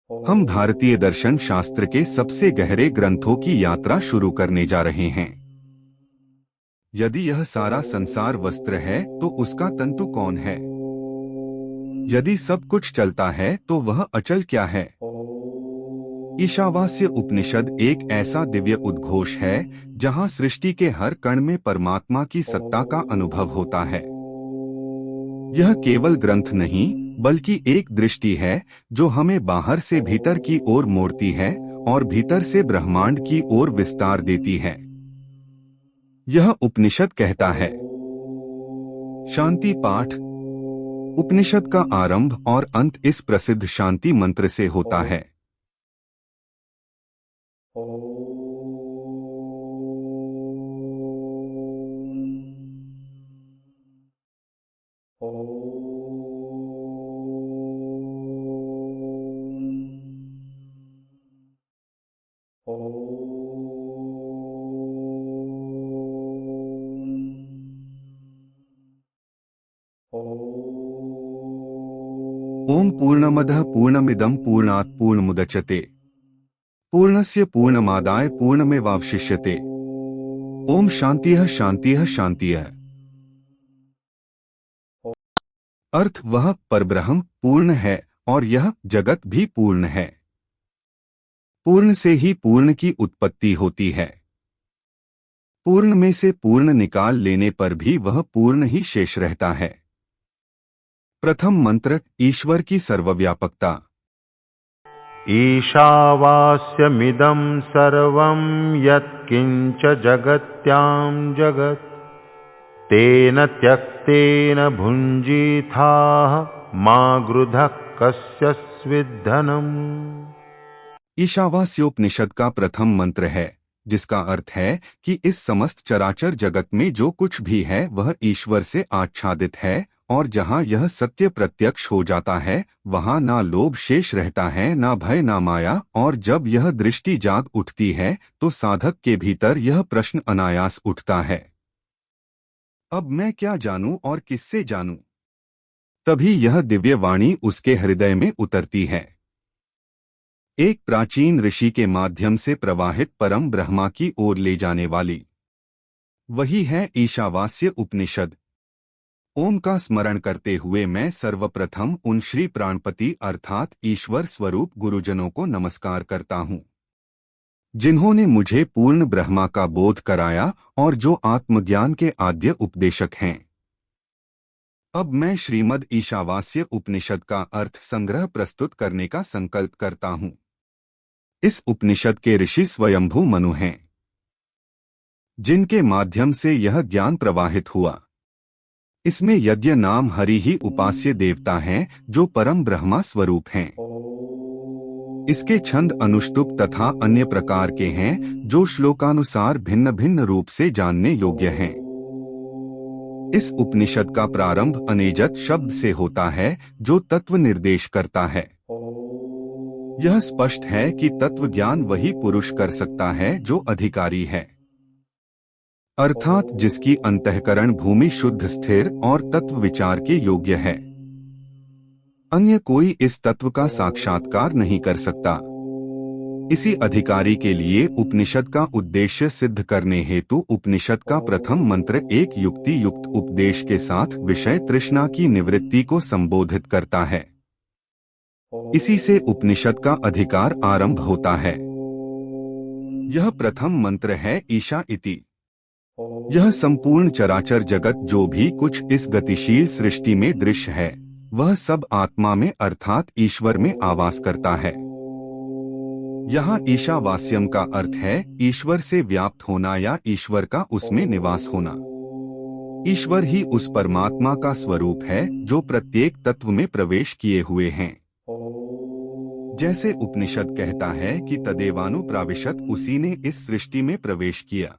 हम भारतीय दर्शन शास्त्र के सबसे गहरे ग्रंथों की यात्रा शुरू करने जा रहे हैं। यदि यह सारा संसार वस्त्र है तो उसका तंतु कौन है? यदि सब कुछ चलता है तो वह अचल क्या है? ईशावास्य उपनिषद एक ऐसा दिव्य उद्घोष है जहां सृष्टि के हर कण में परमात्मा की सत्ता का अनुभव होता है। यह केवल ग्रंथ नहीं बल्कि एक दृष्टि है जो हमें बाहर से भीतर की ओर मोड़ती है और भीतर से ब्रह्मांड की ओर विस्तार देती है। यह उपनिषद कहता है। शांति पाठ। उपनिषद का आरंभ और अंत इस प्रसिद्ध शांति मंत्र से होता है। ओम पूर्णमदः पूर्णमिदं पूर्णात् पूर्णमुदच्यते पूर्णस्य पूर्णमादाय पूर्णमेवावशिष्यते। ओम शांतिः शांतिः शांतिः। अर्थ वह परब्रह्म पूर्ण है और यह जगत भी पूर्ण है। पूर्ण से ही पूर्ण की उत्पत्ति होती है। पूर्ण में से पूर्ण निकाल लेने पर भी वह पूर्ण ही शेष रहता है। प्रथम मंत्र ईश्वर की सर्वव्यापकता। ईशावास्यमिदं सर्वं यत्किंच जगत्यां जगत् तेन त्यक्तेन भुञ्जीथाः मा गृधः कस्यस्विद्धनम्। ईशावास्योपनिषद का प्रथम मंत्र है जिसका अर्थ है कि इस समस्त चराचर जगत में जो कुछ भी है वह ईश्वर से आच्छादित है, और जहाँ यह सत्य प्रत्यक्ष हो जाता है वहाँ ना लोभ शेष रहता है, ना भय, ना माया। और जब यह दृष्टि जाग उठती है तो साधक के भीतर यह प्रश्न अनायास उठता है, अब मैं क्या जानूं और किससे जानूं? तभी यह दिव्य वाणी उसके हृदय में उतरती है। एक प्राचीन ऋषि के माध्यम से प्रवाहित परम ब्रह्मा की ओर ले जाने वाली वही है ईशावास्य उपनिषद। ओम का स्मरण करते हुए मैं सर्वप्रथम उन श्री प्राणपति अर्थात ईश्वर स्वरूप गुरुजनों को नमस्कार करता हूँ, जिन्होंने मुझे पूर्ण ब्रह्मा का बोध कराया और जो आत्मज्ञान के आद्य उपदेशक हैं। अब मैं श्रीमद् ईशावास्य उपनिषद का अर्थ संग्रह प्रस्तुत करने का संकल्प करता हूँ। इस उपनिषद के ऋषि स्वयंभू मनु हैं, जिनके माध्यम से यह ज्ञान प्रवाहित हुआ। इसमें यज्ञ नाम हरि ही उपास्य देवता हैं जो परम ब्रह्मा स्वरूप हैं। इसके छंद अनुष्टुप तथा अन्य प्रकार के हैं जो श्लोकानुसार भिन्न भिन्न रूप से जानने योग्य हैं। इस उपनिषद का प्रारंभ अनेजत शब्द से होता है जो तत्व निर्देश करता है। यह स्पष्ट है कि तत्व ज्ञान वही पुरुष कर सकता है जो अधिकारी है, अर्थात जिसकी अंतःकरण भूमि शुद्ध स्थिर और तत्व विचार के योग्य है। अन्य कोई इस तत्व का साक्षात्कार नहीं कर सकता। इसी अधिकारी के लिए उपनिषद का उद्देश्य सिद्ध करने हेतु उपनिषद का प्रथम मंत्र एक युक्ति युक्त उपदेश के साथ विषय तृष्णा की निवृत्ति को संबोधित करता है। इसी से उपनिषद का अधिकार आरंभ होता है। यह प्रथम मंत्र है ईशा इति। यह संपूर्ण चराचर जगत जो भी कुछ इस गतिशील सृष्टि में दृश्य है वह सब आत्मा में अर्थात ईश्वर में आवास करता है। यहाँ ईशावास्यम का अर्थ है ईश्वर से व्याप्त होना या ईश्वर का उसमें निवास होना। ईश्वर ही उस परमात्मा का स्वरूप है जो प्रत्येक तत्व में प्रवेश किए हुए हैं। जैसे उपनिषद कहता है कि तदेवानुप्राविशत, उसी ने इस सृष्टि में प्रवेश किया।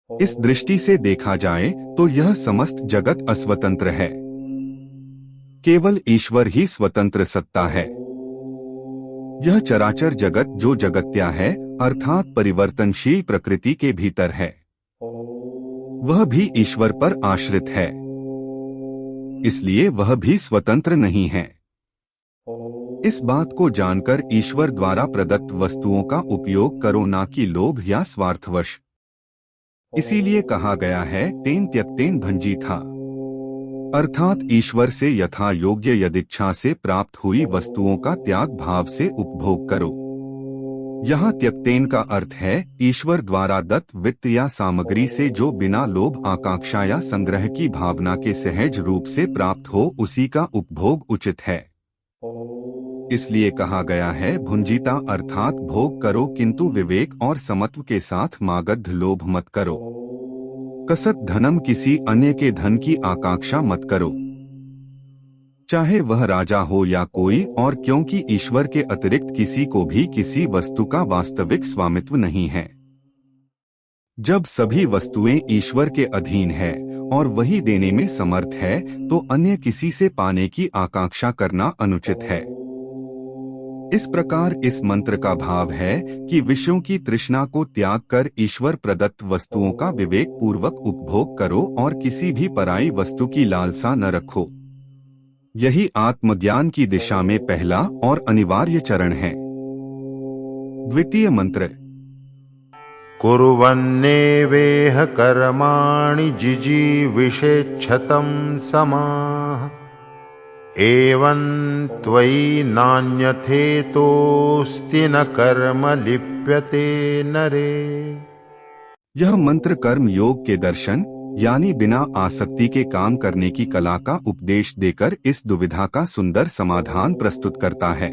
इस दृष्टि से देखा जाए तो यह समस्त जगत अस्वतंत्र है, केवल ईश्वर ही स्वतंत्र सत्ता है। यह चराचर जगत जो जगत्या है अर्थात परिवर्तनशील प्रकृति के भीतर है, वह भी ईश्वर पर आश्रित है, इसलिए वह भी स्वतंत्र नहीं है। इस बात को जानकर ईश्वर द्वारा प्रदत्त वस्तुओं का उपयोग करो, ना कि लोभ या स्वार्थवश। इसीलिए कहा गया है तेन त्यक्तेन भंजी था, अर्थात ईश्वर से यथा योग्य यदिच्छा से प्राप्त हुई वस्तुओं का त्याग भाव से उपभोग करो। यहाँ त्यक्तेन का अर्थ है ईश्वर द्वारा दत्त वित्त या सामग्री से जो बिना लोभ आकांक्षा या संग्रह की भावना के सहज रूप से प्राप्त हो उसी का उपभोग उचित है। इसलिए कहा गया है भुंजिता, अर्थात भोग करो किंतु विवेक और समत्व के साथ मागध लोभ मत करो। कसत धनम, किसी अन्य के धन की आकांक्षा मत करो, चाहे वह राजा हो या कोई और, क्योंकि ईश्वर के अतिरिक्त किसी को भी किसी वस्तु का वास्तविक स्वामित्व नहीं है। जब सभी वस्तुएं ईश्वर के अधीन है और वही देने में समर्थ है तो अन्य किसी से पाने की आकांक्षा करना अनुचित है। इस प्रकार इस मंत्र का भाव है कि विषयों की तृष्णा को त्याग कर ईश्वर प्रदत्त वस्तुओं का विवेक पूर्वक उपभोग करो और किसी भी पराई वस्तु की लालसा न रखो। यही आत्मज्ञान की दिशा में पहला और अनिवार्य चरण है। द्वितीय मंत्र। कुर्वन्नेवेह कर्माणि जिजीविषेच्छतं समाः एवं त्वयि नान्यथेतोऽस्ति न कर्म लिप्यते नरे। यह मंत्र कर्म योग के दर्शन यानी बिना आसक्ति के काम करने की कला का उपदेश देकर इस दुविधा का सुंदर समाधान प्रस्तुत करता है।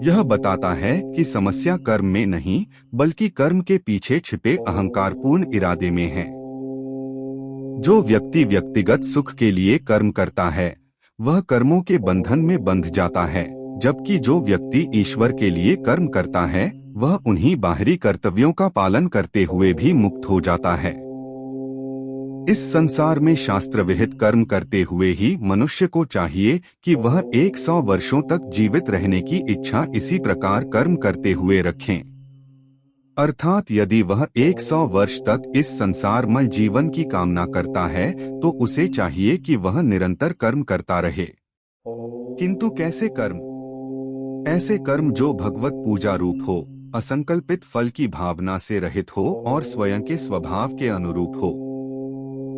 यह बताता है कि समस्या कर्म में नहीं बल्कि कर्म के पीछे छिपे अहंकारपूर्ण इरादे में है। जो व्यक्ति व्यक्तिगत सुख के लिए कर्म करता है वह कर्मों के बंधन में बंध जाता है, जबकि जो व्यक्ति ईश्वर के लिए कर्म करता है वह उन्हीं बाहरी कर्तव्यों का पालन करते हुए भी मुक्त हो जाता है। इस संसार में शास्त्र विहित कर्म करते हुए ही मनुष्य को चाहिए कि वह 100 वर्षों तक जीवित रहने की इच्छा इसी प्रकार कर्म करते हुए रखें। अर्थात यदि वह 100 वर्ष तक इस संसारमय जीवन की कामना करता है तो उसे चाहिए कि वह निरंतर कर्म करता रहे। किंतु कैसे कर्म? ऐसे कर्म जो भगवत पूजा रूप हो, असंकल्पित फल की भावना से रहित हो और स्वयं के स्वभाव के अनुरूप हो।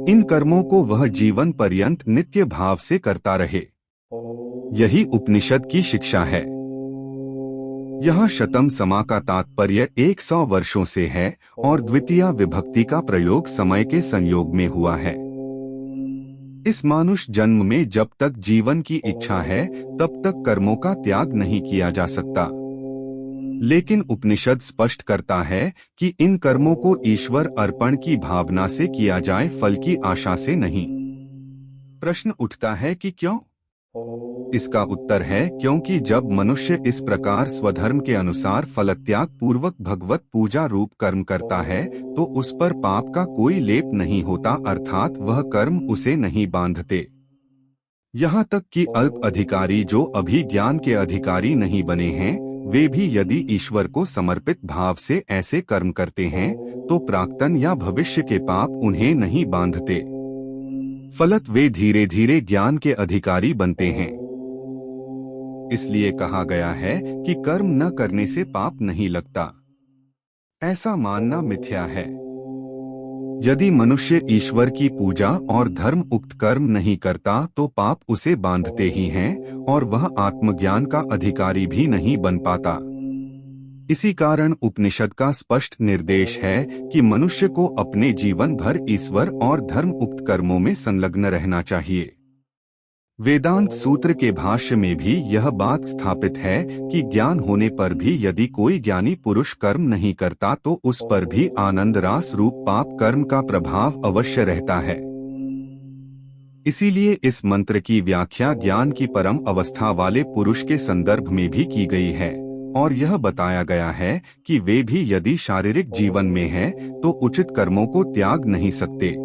इन कर्मों को वह जीवन पर्यंत नित्य भाव से करता रहे। यही उपनिषद की शिक्षा है। यहाँ शतम समा का तात्पर्य 100 वर्षों से है और द्वितीय विभक्ति का प्रयोग समय के संयोग में हुआ है। इस मानुष जन्म में जब तक जीवन की इच्छा है तब तक कर्मों का त्याग नहीं किया जा सकता। लेकिन उपनिषद स्पष्ट करता है कि इन कर्मों को ईश्वर अर्पण की भावना से किया जाए, फल की आशा से नहीं। प्रश्न उठता है कि क्यों? इसका उत्तर है क्योंकि जब मनुष्य इस प्रकार स्वधर्म के अनुसार फलत्याग पूर्वक भगवत पूजा रूप कर्म करता है तो उस पर पाप का कोई लेप नहीं होता, अर्थात वह कर्म उसे नहीं बांधते। यहाँ तक कि अल्प अधिकारी जो अभी ज्ञान के अधिकारी नहीं बने हैं वे भी यदि ईश्वर को समर्पित भाव से ऐसे कर्म करते हैं तो प्राक्तन या भविष्य के पाप उन्हें नहीं बांधते। फलत वे धीरे धीरे ज्ञान के अधिकारी बनते हैं। इसलिए कहा गया है कि कर्म न करने से पाप नहीं लगता। ऐसा मानना मिथ्या है। यदि मनुष्य ईश्वर की पूजा और धर्म उक्त कर्म नहीं करता तो पाप उसे बांधते ही हैं और वह आत्मज्ञान का अधिकारी भी नहीं बन पाता। इसी कारण उपनिषद का स्पष्ट निर्देश है कि मनुष्य को अपने जीवन भर ईश्वर और धर्म उक्त कर्मों में संलग्न रहना चाहिए। वेदांत सूत्र के भाष्य में भी यह बात स्थापित है कि ज्ञान होने पर भी यदि कोई ज्ञानी पुरुष कर्म नहीं करता तो उस पर भी आनंद रास रूप पाप कर्म का प्रभाव अवश्य रहता है। इसीलिए इस मंत्र की व्याख्या ज्ञान की परम अवस्था वाले पुरुष के संदर्भ में भी की गई है और यह बताया गया है कि वे भी यदि शारीरिक जीवन में हैं तो उचित कर्मों को त्याग नहीं सकते।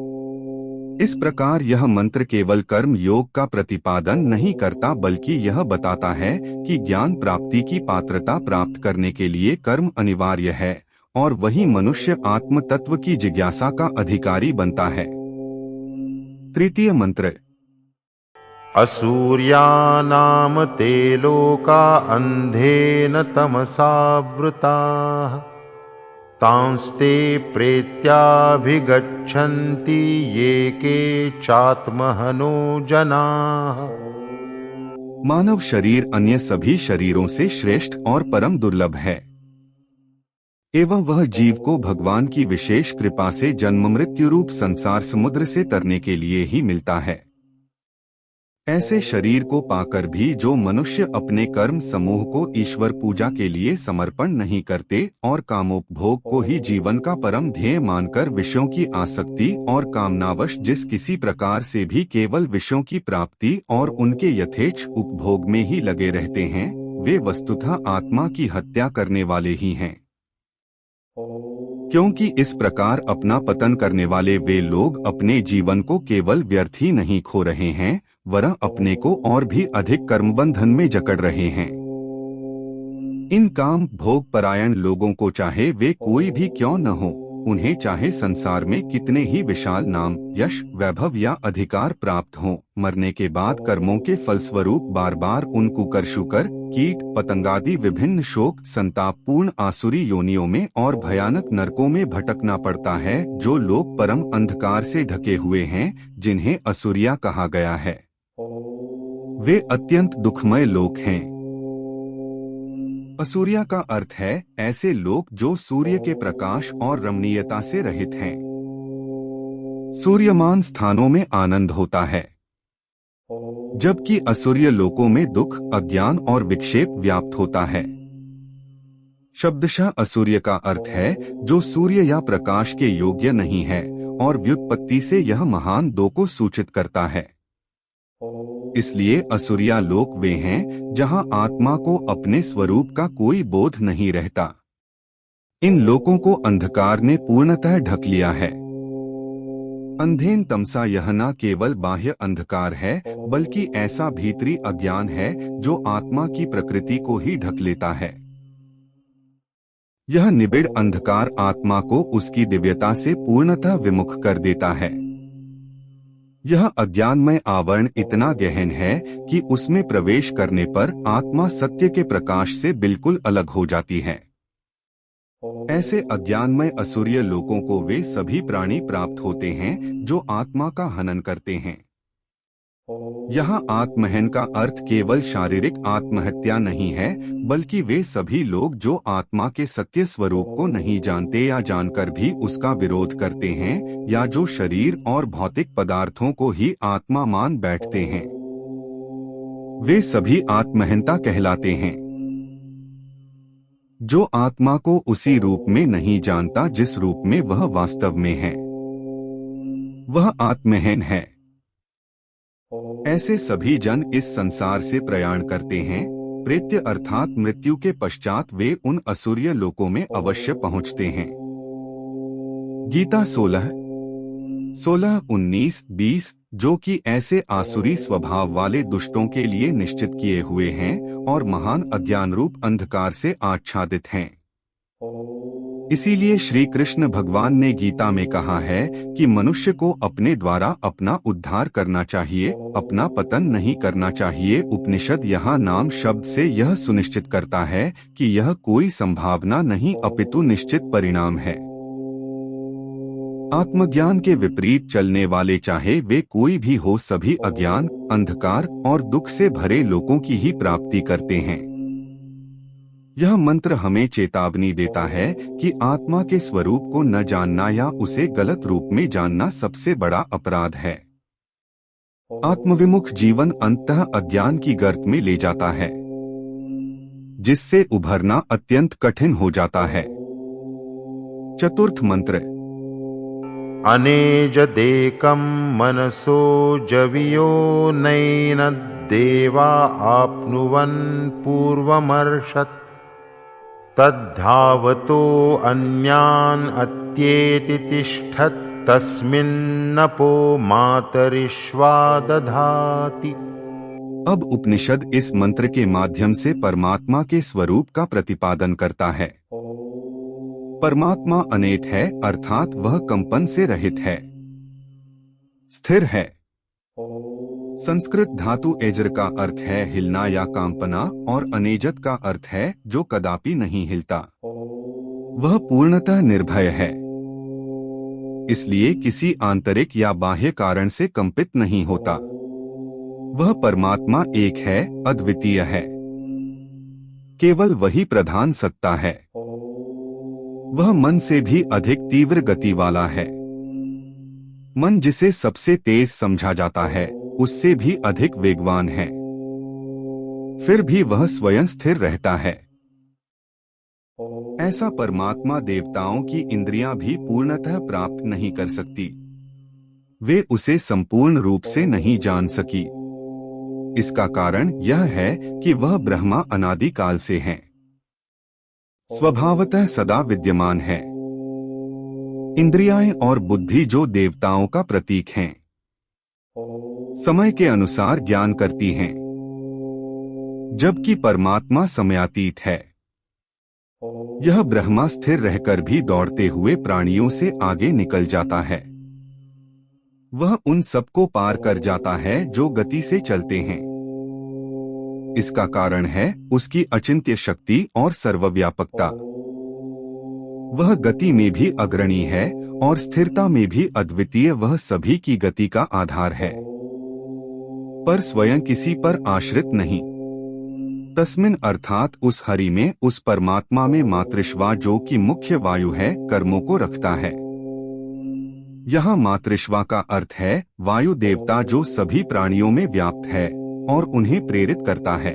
इस प्रकार यह मंत्र केवल कर्म योग का प्रतिपादन नहीं करता बल्कि यह बताता है कि ज्ञान प्राप्ति की पात्रता प्राप्त करने के लिए कर्म अनिवार्य है और वही मनुष्य आत्म तत्व की जिज्ञासा का अधिकारी बनता है। तृतीय मंत्र। असूर्यानाम ते लोका अंधेन तमसावृताः तांस्ते प्रेत्याभिगच्छन्ति ये के चात्महनो जनाः। मानव शरीर अन्य सभी शरीरों से श्रेष्ठ और परम दुर्लभ है एवं वह जीव को भगवान की विशेष कृपा से जन्म मृत्यु रूप संसार समुद्र से तरने के लिए ही मिलता है। ऐसे शरीर को पाकर भी जो मनुष्य अपने कर्म समूह को ईश्वर पूजा के लिए समर्पण नहीं करते और कामोपभोग को ही जीवन का परम ध्येय मानकर विषयों की आसक्ति और कामनावश जिस किसी प्रकार से भी केवल विषयों की प्राप्ति और उनके यथेच्छ उपभोग में ही लगे रहते हैं, वे वस्तुतः आत्मा की हत्या करने वाले ही हैं। क्योंकि इस प्रकार अपना पतन करने वाले वे लोग अपने जीवन को केवल व्यर्थ ही नहीं खो रहे हैं, वरन अपने को और भी अधिक कर्मबंधन में जकड़ रहे हैं। इन काम भोग परायण लोगों को चाहे वे कोई भी क्यों न हो, उन्हें चाहे संसार में कितने ही विशाल नाम, यश, वैभव या अधिकार प्राप्त हों, मरने के बाद कर्मों के फलस्वरूप बार बार उन कुकर शुकर, कीट पतंगादि विभिन्न शोक संतापपूर्ण आसुरी योनियों में और भयानक नरकों में भटकना पड़ता है, जो लोग परम अंधकार से ढके हुए हैं, जिन्हें असुरिया कहा गया है। वे अत्यंत दुखमय लोक हैं। असुरिया का अर्थ है ऐसे लोग जो सूर्य के प्रकाश और रमणीयता से रहित हैं। सूर्यमान स्थानों में आनंद होता है, जबकि असुर्य लोकों में दुख, अज्ञान और विक्षेप व्याप्त होता है। शब्दशः असुर्य का अर्थ है जो सूर्य या प्रकाश के योग्य नहीं है, और व्युत्पत्ति से यह महान दो को सूचित करता है। इसलिए असुरिया लोक वे हैं जहां आत्मा को अपने स्वरूप का कोई बोध नहीं रहता। इन लोकों को अंधकार ने पूर्णतः ढक लिया है। अंधेन तमसा यह न केवल बाह्य अंधकार है, बल्कि ऐसा भीतरी अज्ञान है जो आत्मा की प्रकृति को ही ढक लेता है। यह निबिड़ अंधकार आत्मा को उसकी दिव्यता से पूर्णतः विमुख कर देता है। यह अज्ञानमय आवरण इतना गहन है कि उसमें प्रवेश करने पर आत्मा सत्य के प्रकाश से बिल्कुल अलग हो जाती है। ऐसे अज्ञानमय असुर्य लोकों को वे सभी प्राणी प्राप्त होते हैं जो आत्मा का हनन करते हैं। यहाँ आत्महन का अर्थ केवल शारीरिक आत्महत्या नहीं है, बल्कि वे सभी लोग जो आत्मा के सत्य स्वरूप को नहीं जानते या जानकर भी उसका विरोध करते हैं, या जो शरीर और भौतिक पदार्थों को ही आत्मा मान बैठते हैं, वे सभी आत्महंता कहलाते हैं। जो आत्मा को उसी रूप में नहीं जानता जिस रूप में वह वास्तव में है, वह आत्महीन है। ऐसे सभी जन इस संसार से प्रयाण करते हैं। प्रेत्य अर्थात मृत्यु के पश्चात वे उन असुर्य लोकों में अवश्य पहुंचते हैं। गीता 16, 19, 20 जो कि ऐसे आसुरी स्वभाव वाले दुष्टों के लिए निश्चित किए हुए हैं और महान अज्ञान रूप अंधकार से आच्छादित हैं। इसीलिए श्री कृष्ण भगवान ने गीता में कहा है कि मनुष्य को अपने द्वारा अपना उद्धार करना चाहिए, अपना पतन नहीं करना चाहिए। उपनिषद यहाँ नाम शब्द से यह सुनिश्चित करता है कि यह कोई संभावना नहीं अपितु निश्चित परिणाम है। आत्मज्ञान के विपरीत चलने वाले चाहे वे कोई भी हो, सभी अज्ञान, अंधकार और दुख से भरे लोगों की ही प्राप्ति करते हैं। यह मंत्र हमें चेतावनी देता है कि आत्मा के स्वरूप को न जानना या उसे गलत रूप में जानना सबसे बड़ा अपराध है। आत्मविमुख जीवन अंततः अज्ञान की गर्त में ले जाता है, जिससे उभरना अत्यंत कठिन हो जाता है। चतुर्थ मंत्र। अनेजदेकं मनसो जवियो नैन देवा आप्नुवन् पूर्वमर्षत् तद्धावतो अन्यान् अत्येति तिष्ठत् तस्मिन्नपो मातरिश्वा दधाति। अब उपनिषद इस मंत्र के माध्यम से परमात्मा के स्वरूप का प्रतिपादन करता है। परमात्मा अनेत है, अर्थात वह कंपन से रहित है, स्थिर है, संस्कृत धातु एजर का अर्थ है हिलना या कांपना और अनेजत का अर्थ है जो कदापि नहीं हिलता। वह पूर्णतः निर्भय है, इसलिए किसी आंतरिक या बाह्य कारण से कंपित नहीं होता। वह परमात्मा एक है, अद्वितीय है। केवल वही प्रधान सत्ता है। वह मन से भी अधिक तीव्र गति वाला है। मन जिसे सबसे तेज समझा जाता है उससे भी अधिक वेगवान है। फिर भी वह स्वयं स्थिर रहता है। ऐसा परमात्मा देवताओं की इंद्रियां भी पूर्णतः प्राप्त नहीं कर सकती। वे उसे संपूर्ण रूप से नहीं जान सकी। इसका कारण यह है कि वह ब्रह्मा अनादिकाल से है, स्वभावतः सदा विद्यमान है। इंद्रियाएं और बुद्धि जो देवताओं का प्रतीक हैं, समय के अनुसार ज्ञान करती हैं, जबकि परमात्मा समयातीत है। यह ब्रह्मा स्थिर रहकर भी दौड़ते हुए प्राणियों से आगे निकल जाता है। वह उन सबको पार कर जाता है जो गति से चलते हैं। इसका कारण है उसकी अचिंत्य शक्ति और सर्वव्यापकता। वह गति में भी अग्रणी है और स्थिरता में भी अद्वितीय। वह सभी की गति का आधार है, पर स्वयं किसी पर आश्रित नहीं। तस्मिन् अर्थात उस हरि में, उस परमात्मा में मातृश्वा जो कि मुख्य वायु है, कर्मों को रखता है। यहाँ मातृश्वा का अर्थ है वायु देवता जो सभी प्राणियों में व्याप्त है और उन्हें प्रेरित करता है।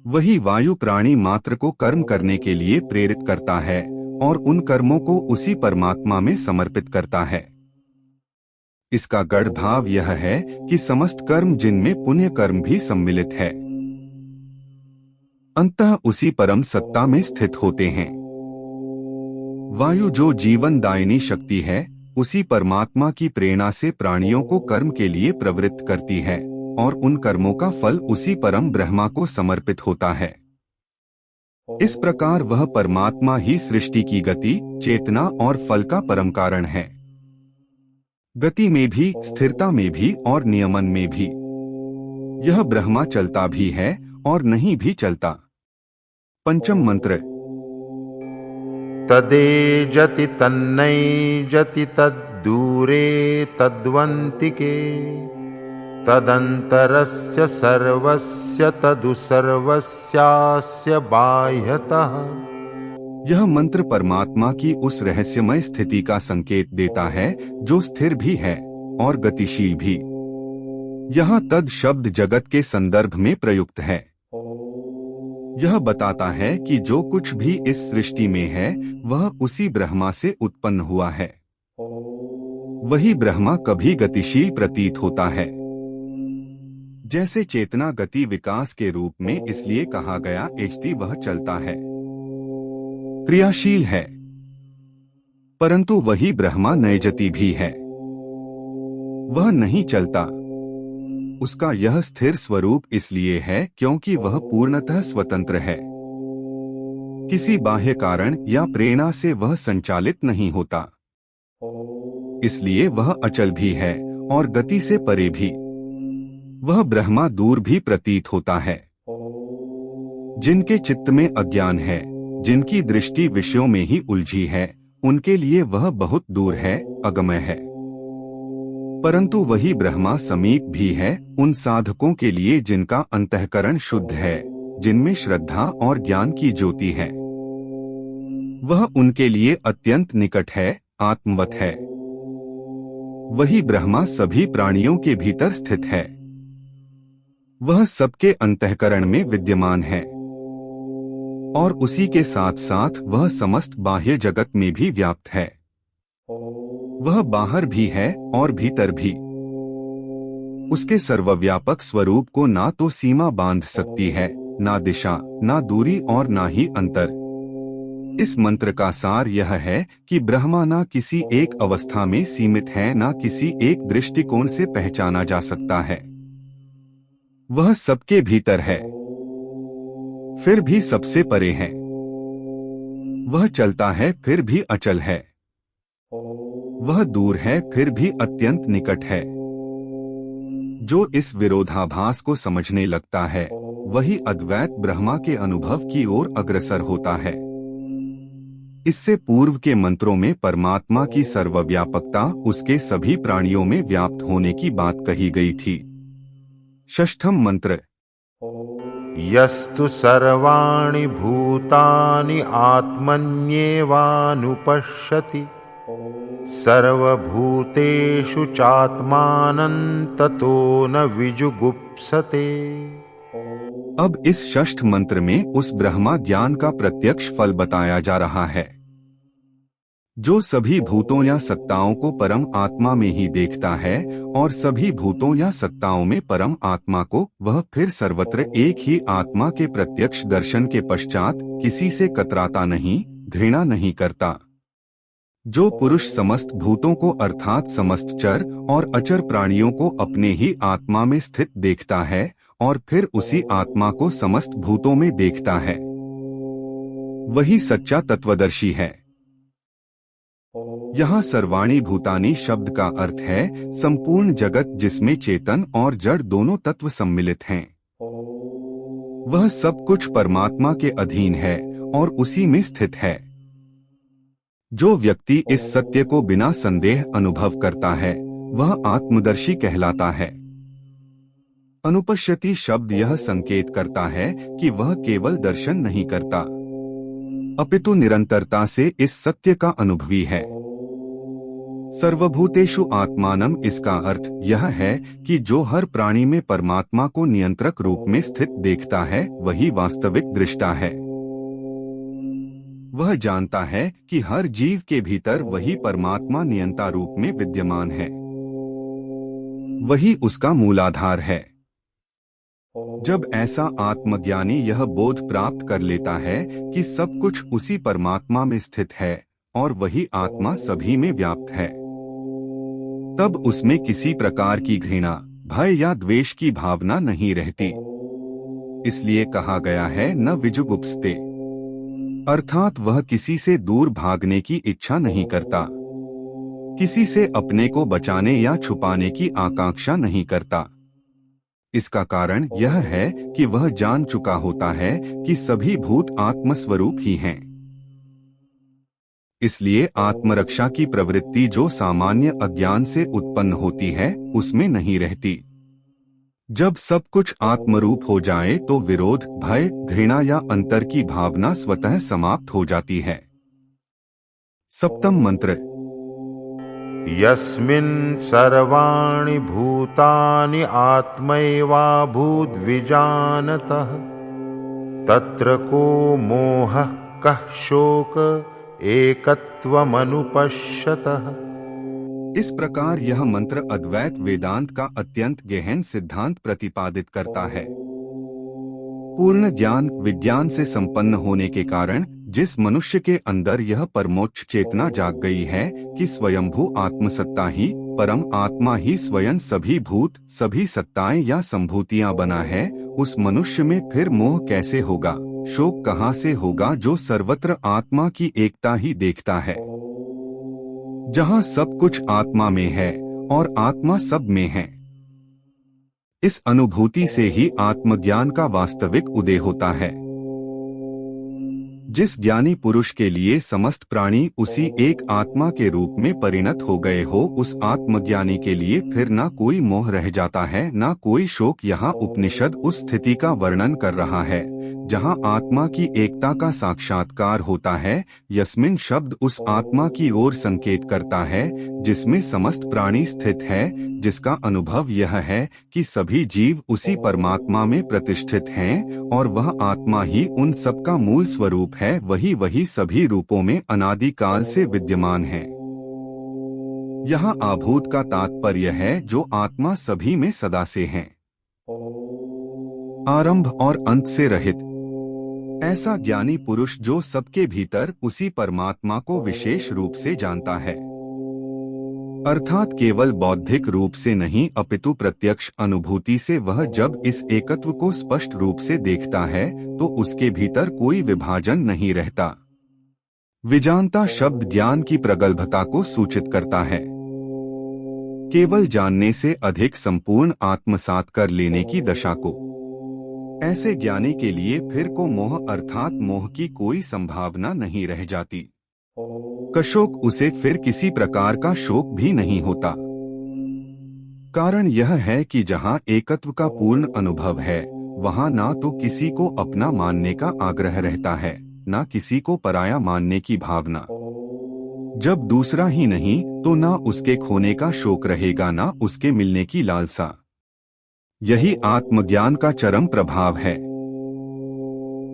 वही वायु प्राणी मात्र को कर्म करने के लिए प्रेरित करता है और उन कर्मों को उसी परमात्मा में समर्पित करता है। इसका गढ़ भाव यह है कि समस्त कर्म जिनमें पुण्य कर्म भी सम्मिलित है, अंततः उसी परम सत्ता में स्थित होते हैं। वायु जो जीवन दायिनी शक्ति है, उसी परमात्मा की प्रेरणा से प्राणियों को कर्म के लिए प्रवृत्त करती है और उन कर्मों का फल उसी परम ब्रह्मा को समर्पित होता है। इस प्रकार वह परमात्मा ही सृष्टि की गति, चेतना और फल का परम कारण है। गति में भी, स्थिरता में भी और नियमन में भी यह ब्रह्मा चलता भी है और नहीं भी चलता। पंचम मंत्र। तदेजति तन्नैजति तद्दूरे तद्वन्तिके तदन्तरस्य सर्वस्य तदु सर्वस्यास्य बाह्यतः। यह मंत्र परमात्मा की उस रहस्यमय स्थिति का संकेत देता है जो स्थिर भी है और गतिशील भी। यहाँ तद शब्द जगत के संदर्भ में प्रयुक्त है। यह बताता है कि जो कुछ भी इस सृष्टि में है वह उसी ब्रह्मा से उत्पन्न हुआ है। वही ब्रह्मा कभी गतिशील प्रतीत होता है। जैसे चेतना गति विकास के रूप में इसलिए कहा गया एजति, वह चलता है, क्रियाशील है, परंतु वही ब्रह्मा नैजति भी है। वह नहीं चलता। उसका यह स्थिर स्वरूप इसलिए है क्योंकि वह पूर्णतः स्वतंत्र है। किसी बाह्य कारण या प्रेरणा से वह संचालित नहीं होता। इसलिए वह अचल भी है और गति से परे भी। वह ब्रह्मा दूर भी प्रतीत होता है। जिनके चित्त में अज्ञान है, जिनकी दृष्टि विषयों में ही उलझी है, उनके लिए वह बहुत दूर है, अगम्य है। परंतु वही ब्रह्मा समीप भी है उन साधकों के लिए जिनका अंतःकरण शुद्ध है, जिनमें श्रद्धा और ज्ञान की ज्योति है। वह उनके लिए अत्यंत निकट है, आत्मवत है। वही ब्रह्मा सभी प्राणियों के भीतर स्थित है। वह सबके अंतःकरण में विद्यमान है और उसी के साथ साथ वह समस्त बाह्य जगत में भी व्याप्त है। वह बाहर भी है और भीतर भी। उसके सर्वव्यापक स्वरूप को ना तो सीमा बांध सकती है, ना दिशा, ना दूरी और ना ही अंतर। इस मंत्र का सार यह है कि ब्रह्मा ना किसी एक अवस्था में सीमित है, ना किसी एक दृष्टिकोण से पहचाना जा सकता है। वह सबके भीतर है, फिर भी सबसे परे है। वह चलता है फिर भी अचल है। वह दूर है फिर भी अत्यंत निकट है। जो इस विरोधाभास को समझने लगता है वही अद्वैत ब्रह्मा के अनुभव की ओर अग्रसर होता है। इससे पूर्व के मंत्रों में परमात्मा की सर्वव्यापकता उसके सभी प्राणियों में व्याप्त होने की बात कही गई थी। षष्ठम मंत्र। यस्तु सर्वाणि भूतानि आत्मन्येवानुपश्यति सर्वभूतेषु चात्मानं ततो न विजुगुप्सते। अब इस षष्ठ मंत्र में उस ब्रह्मा ज्ञान का प्रत्यक्ष फल बताया जा रहा है। जो सभी भूतों या सत्ताओं को परम आत्मा में ही देखता है और सभी भूतों या सत्ताओं में परम आत्मा को, वह फिर सर्वत्र एक ही आत्मा के प्रत्यक्ष दर्शन के पश्चात किसी से कतराता नहीं, घृणा नहीं करता। जो पुरुष समस्त भूतों को अर्थात समस्त चर और अचर प्राणियों को अपने ही आत्मा में स्थित देखता है और फिर उसी आत्मा को समस्त भूतों में देखता है, वही सच्चा तत्वदर्शी है। यहाँ सर्वाणि भूतानि शब्द का अर्थ है संपूर्ण जगत जिसमें चेतन और जड़ दोनों तत्व सम्मिलित हैं। वह सब कुछ परमात्मा के अधीन है और उसी में स्थित है। जो व्यक्ति इस सत्य को बिना संदेह अनुभव करता है वह आत्मदर्शी कहलाता है। अनुपश्यति शब्द यह संकेत करता है कि वह केवल दर्शन नहीं करता अपितु निरंतरता से इस सत्य का अनुभवी है। सर्वभूतेषु आत्मानम, इसका अर्थ यह है कि जो हर प्राणी में परमात्मा को नियंत्रक रूप में स्थित देखता है वही वास्तविक दृष्टा है। वह जानता है कि हर जीव के भीतर वही परमात्मा नियंता रूप में विद्यमान है, वही उसका मूलाधार है। जब ऐसा आत्मज्ञानी यह बोध प्राप्त कर लेता है कि सब कुछ उसी परमात्मा में स्थित है और वही आत्मा सभी में व्याप्त है, तब उसमें किसी प्रकार की घृणा, भय या द्वेष की भावना नहीं रहती। इसलिए कहा गया है न विजुगुप्सते, अर्थात वह किसी से दूर भागने की इच्छा नहीं करता, किसी से अपने को बचाने या छुपाने की आकांक्षा नहीं करता। इसका कारण यह है कि वह जान चुका होता है कि सभी भूत आत्मस्वरूप ही हैं। इसलिए आत्मरक्षा की प्रवृत्ति जो सामान्य अज्ञान से उत्पन्न होती है उसमें नहीं रहती। जब सब कुछ आत्मरूप हो जाए तो विरोध, भय, घृणा या अंतर की भावना स्वतः समाप्त हो जाती है। सप्तम मंत्र। यस्मिन् सर्वाणि भूतानि आत्मैवाभूद्विजानतः तत्र को मोहः कः शोक एकत्वमनुपश्यतः। इस प्रकार यह मंत्र अद्वैत वेदांत का अत्यंत गहन सिद्धांत प्रतिपादित करता है। पूर्ण ज्ञान विज्ञान से संपन्न होने के कारण जिस मनुष्य के अंदर यह परमोच्च चेतना जाग गई है कि स्वयंभू आत्मसत्ता ही, परम आत्मा ही स्वयं सभी भूत, सभी सत्ताएं या संभूतियां बना है, उस मनुष्य में फिर मोह कैसे होगा, शोक कहाँ से होगा, जो सर्वत्र आत्मा की एकता ही देखता है। जहाँ सब कुछ आत्मा में है और आत्मा सब में है। इस अनुभूति से ही आत्मज्ञान का वास्तविक उदय होता है। जिस ज्ञानी पुरुष के लिए समस्त प्राणी उसी एक आत्मा के रूप में परिणत हो गए हो, उस आत्मज्ञानी के लिए फिर ना कोई मोह रह जाता है, ना कोई शोक। यहाँ उपनिषद उस स्थिति का वर्णन कर रहा है जहाँ आत्मा की एकता का साक्षात्कार होता है। यस्मिन शब्द उस आत्मा की ओर संकेत करता है जिसमें समस्त प्राणी स्थित है, जिसका अनुभव यह है कि सभी जीव उसी परमात्मा में प्रतिष्ठित हैं और वह आत्मा ही उन सबका मूल स्वरूप है। वही सभी रूपों में अनादिकाल से विद्यमान है। यहाँ आभूत का तात्पर्य है जो आत्मा सभी में सदा से है, आरंभ और अंत से रहित। ऐसा ज्ञानी पुरुष जो सबके भीतर उसी परमात्मा को विशेष रूप से जानता है, अर्थात केवल बौद्धिक रूप से नहीं अपितु प्रत्यक्ष अनुभूति से, वह जब इस एकत्व को स्पष्ट रूप से देखता है तो उसके भीतर कोई विभाजन नहीं रहता। विजानता शब्द ज्ञान की प्रगल्भता को सूचित करता है। केवल जानने से अधिक संपूर्ण आत्मसात कर लेने की दशा को। ऐसे ज्ञानी के लिए फिर को मोह अर्थात मोह की कोई संभावना नहीं रह जाती। कशोक उसे फिर किसी प्रकार का शोक भी नहीं होता। कारण यह है कि जहाँ एकत्व का पूर्ण अनुभव है, वहाँ ना तो किसी को अपना मानने का आग्रह रहता है, ना किसी को पराया मानने की भावना। जब दूसरा ही नहीं तो ना उसके खोने का शोक रहेगा, ना उसके मिलने की लालसा। यही आत्मज्ञान का चरम प्रभाव है।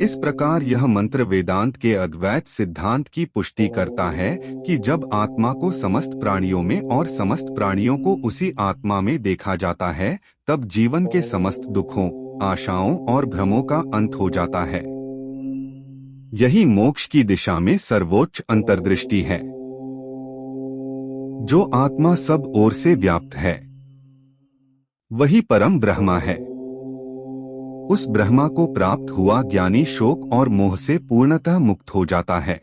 इस प्रकार यह मंत्र वेदांत के अद्वैत सिद्धांत की पुष्टि करता है कि जब आत्मा को समस्त प्राणियों में और समस्त प्राणियों को उसी आत्मा में देखा जाता है, तब जीवन के समस्त दुखों, आशाओं और भ्रमों का अंत हो जाता है। यही मोक्ष की दिशा में सर्वोच्च अंतर्दृष्टि है। जो आत्मा सब ओर से व्याप्त है, वही परम ब्रह्मा है। उस ब्रह्मा को प्राप्त हुआ ज्ञानी शोक और मोह से पूर्णतः मुक्त हो जाता है।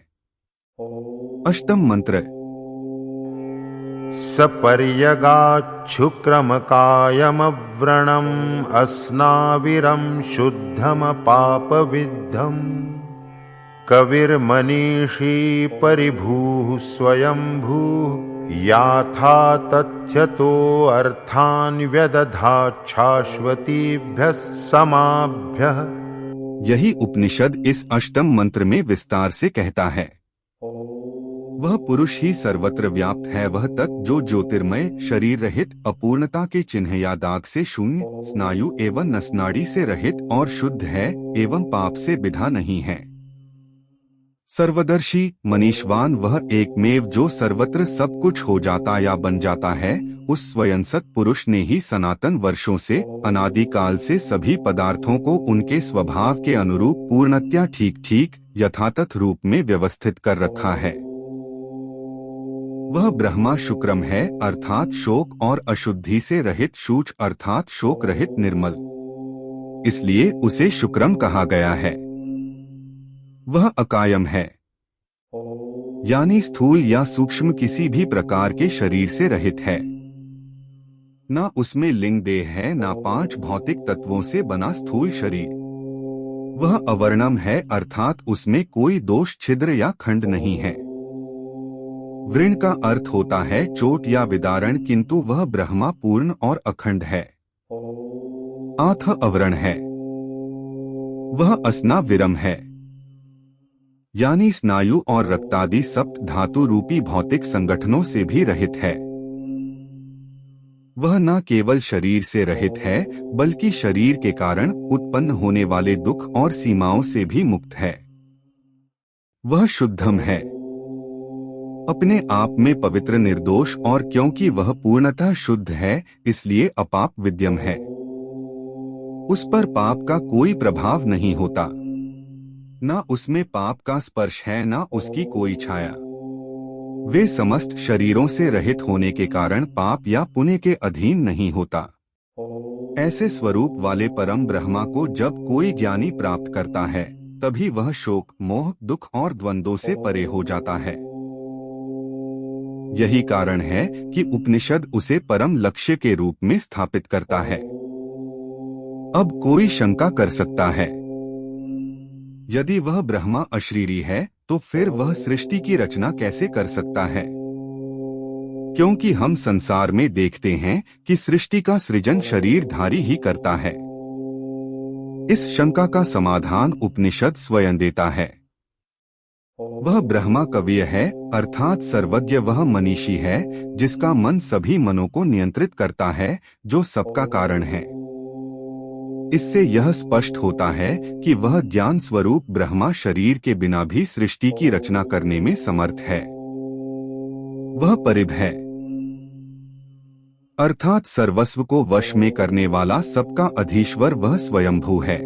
अष्टम मंत्र। सपर्यगाच्छुक्रमकायमव्रणम् अस्नाविरं शुद्धमपापविद्धम् कविर्मनीषी परिभूः स्वयंभूः याथा तथ्यतो अर्थान् व्यदधात् शाश्वतीभ्यः समाभ्यः। यही उपनिषद इस अष्टम मंत्र में विस्तार से कहता है। वह पुरुष ही सर्वत्र व्याप्त है, वह तत् जो ज्योतिर्मय शरीर रहित अपूर्णता के चिन्ह या दाग से शून्य, स्नायु एवं नसनाड़ी से रहित और शुद्ध है एवं पाप से बिधा नहीं है। सर्वदर्शी मनीषवान वह एकमेव जो सर्वत्र सब कुछ हो जाता या बन जाता है, उस स्वयं सत पुरुष ने ही सनातन वर्षों से अनादिकाल से सभी पदार्थों को उनके स्वभाव के अनुरूप पूर्णतया ठीक ठीक यथातथ रूप में व्यवस्थित कर रखा है। वह ब्रह्मा शुक्रम है, अर्थात शोक और अशुद्धि से रहित, शूच अर्थात शोक रहित निर्मल, इसलिए उसे शुक्रम कहा गया है। वह अकायम है, यानी स्थूल या सूक्ष्म किसी भी प्रकार के शरीर से रहित है। ना उसमें लिंग देह है, ना 5 भौतिक तत्वों से बना स्थूल शरीर। वह अवर्णम है, अर्थात उसमें कोई दोष, छिद्र या खंड नहीं है। वृण का अर्थ होता है चोट या विदारण, किंतु वह ब्रह्मा पूर्ण और अखंड है। आथ अवरण है, वह असना विरम है, यानी स्नायु और रक्तादि सप्त धातु रूपी भौतिक संगठनों से भी रहित है। वह न केवल शरीर से रहित है, बल्कि शरीर के कारण उत्पन्न होने वाले दुख और सीमाओं से भी मुक्त है। वह शुद्धम है, अपने आप में पवित्र, निर्दोष, और क्योंकि वह पूर्णतः शुद्ध है, इसलिए अपाप विद्यम है। उस पर पाप का कोई प्रभाव नहीं होता, न उसमें पाप का स्पर्श है, न उसकी कोई छाया। वे समस्त शरीरों से रहित होने के कारण पाप या पुण्य के अधीन नहीं होता। ऐसे स्वरूप वाले परम ब्रह्मा को जब कोई ज्ञानी प्राप्त करता है, तभी वह शोक, मोह, दुख और द्वंद्वों से परे हो जाता है। यही कारण है कि उपनिषद उसे परम लक्ष्य के रूप में स्थापित करता है। अब कोई शंका कर सकता है, यदि वह ब्रह्मा अशरीरी है तो फिर वह सृष्टि की रचना कैसे कर सकता है? क्योंकि हम संसार में देखते हैं कि सृष्टि का सृजन शरीरधारी ही करता है। इस शंका का समाधान उपनिषद स्वयं देता है। वह ब्रह्मा कवीय है, अर्थात सर्वज्ञ, वह मनीषी है जिसका मन सभी मनों को नियंत्रित करता है, जो सबका कारण है। इससे यह स्पष्ट होता है कि वह ज्ञान स्वरूप ब्रह्मा शरीर के बिना भी सृष्टि की रचना करने में समर्थ है। वह परिभ है, अर्थात सर्वस्व को वश में करने वाला सबका अधीश्वर। वह स्वयंभू है।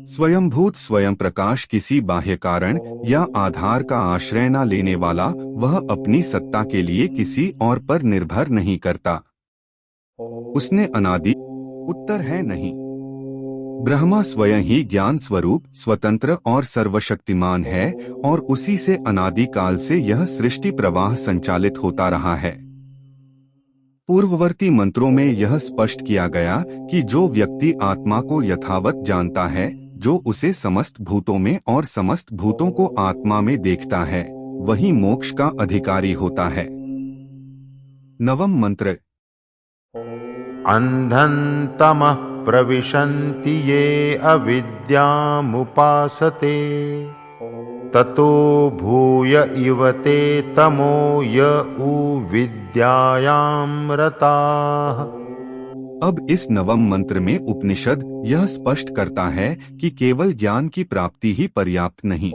स्वयंभूत स्वयं प्रकाश, किसी बाह्य कारण या आधार का आश्रय न लेने वाला, वह अपनी सत्ता के लिए किसी और पर निर्भर नहीं करता। उसने अनादि उत्तर है नहीं। ब्रह्मा स्वयं ही ज्ञान स्वरूप, स्वतंत्र और सर्वशक्तिमान है, और उसी से अनादिकाल से यह सृष्टि प्रवाह संचालित होता रहा है। पूर्ववर्ती मंत्रों में यह स्पष्ट किया गया कि जो व्यक्ति आत्मा को यथावत जानता है, जो उसे समस्त भूतों में और समस्त भूतों को आत्मा में देखता है, वही मोक्ष का अधिकारी होता है। नवम मंत्र। अंधं तमः प्रविशन्ति ये अविद्यामुपासते ततो भूय इव ते तमो य उ विद्यायां रताः। अब इस नवम मंत्र में उपनिषद यह स्पष्ट करता है कि केवल ज्ञान की प्राप्ति ही पर्याप्त नहीं,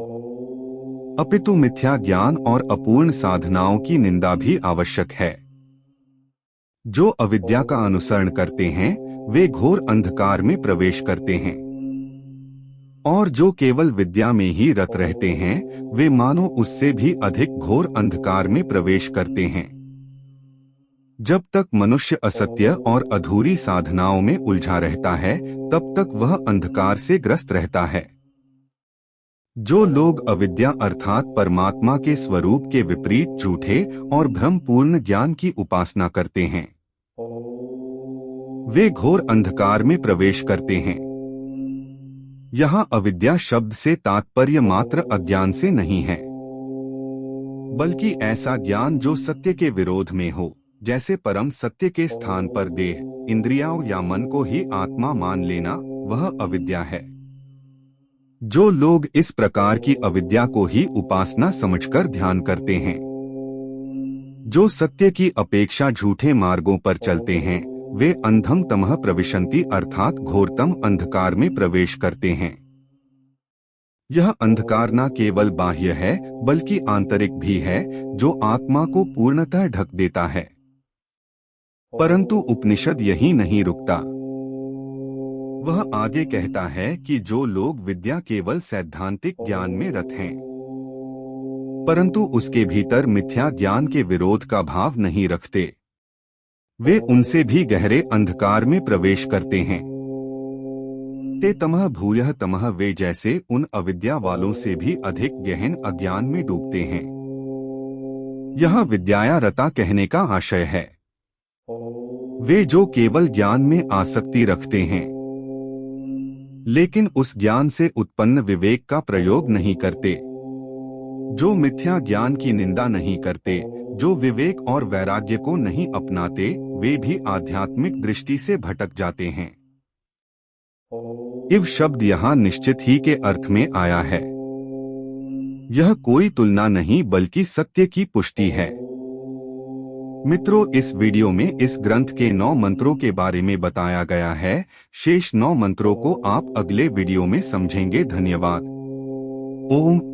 अपितु मिथ्या ज्ञान और अपूर्ण साधनाओं की निंदा भी आवश्यक है। जो अविद्या का अनुसरण करते हैं वे घोर अंधकार में प्रवेश करते हैं, और जो केवल विद्या में ही रत रहते हैं वे मानो उससे भी अधिक घोर अंधकार में प्रवेश करते हैं। जब तक मनुष्य असत्य और अधूरी साधनाओं में उलझा रहता है तब तक वह अंधकार से ग्रस्त रहता है। जो लोग अविद्या अर्थात परमात्मा के स्वरूप के विपरीत झूठे और भ्रमपूर्ण ज्ञान की उपासना करते हैं वे घोर अंधकार में प्रवेश करते हैं। यहाँ अविद्या शब्द से तात्पर्य मात्र अज्ञान से नहीं है, बल्कि ऐसा ज्ञान जो सत्य के विरोध में हो, जैसे परम सत्य के स्थान पर देह, इंद्रियों या मन को ही आत्मा मान लेना, वह अविद्या है। जो लोग इस प्रकार की अविद्या को ही उपासना समझकर ध्यान करते हैं, जो सत्य की अपेक्षा झूठे मार्गों पर चलते हैं, वे अंधम तमः प्रविशन्ति अर्थात घोरतम अंधकार में प्रवेश करते हैं। यह अंधकार न केवल बाह्य है बल्कि आंतरिक भी है, जो आत्मा को पूर्णतः ढक देता है। परंतु उपनिषद यही नहीं रुकता। वह आगे कहता है कि जो लोग विद्या केवल सैद्धांतिक ज्ञान में रत हैं, परंतु उसके भीतर मिथ्या ज्ञान के विरोध का भाव नहीं रखते, वे उनसे भी गहरे अंधकार में प्रवेश करते हैं। ते तमः भूयः तमः, वे जैसे उन अविद्या वालों से भी अधिक गहन अज्ञान में डूबते हैं। यह विद्याया रता कहने का आशय है। वे जो केवल ज्ञान में आसक्ति रखते हैं लेकिन उस ज्ञान से उत्पन्न विवेक का प्रयोग नहीं करते, जो मिथ्या ज्ञान की निंदा नहीं करते, जो विवेक और वैराग्य को नहीं अपनाते, वे भी आध्यात्मिक दृष्टि से भटक जाते हैं। इव शब्द यहाँ निश्चित ही के अर्थ में आया है। यह कोई तुलना नहीं बल्कि सत्य की पुष्टि है। मित्रों, इस वीडियो में इस ग्रंथ के 9 मंत्रों के बारे में बताया गया है। शेष 9 मंत्रों को आप अगले वीडियो में समझेंगे। धन्यवाद। ओम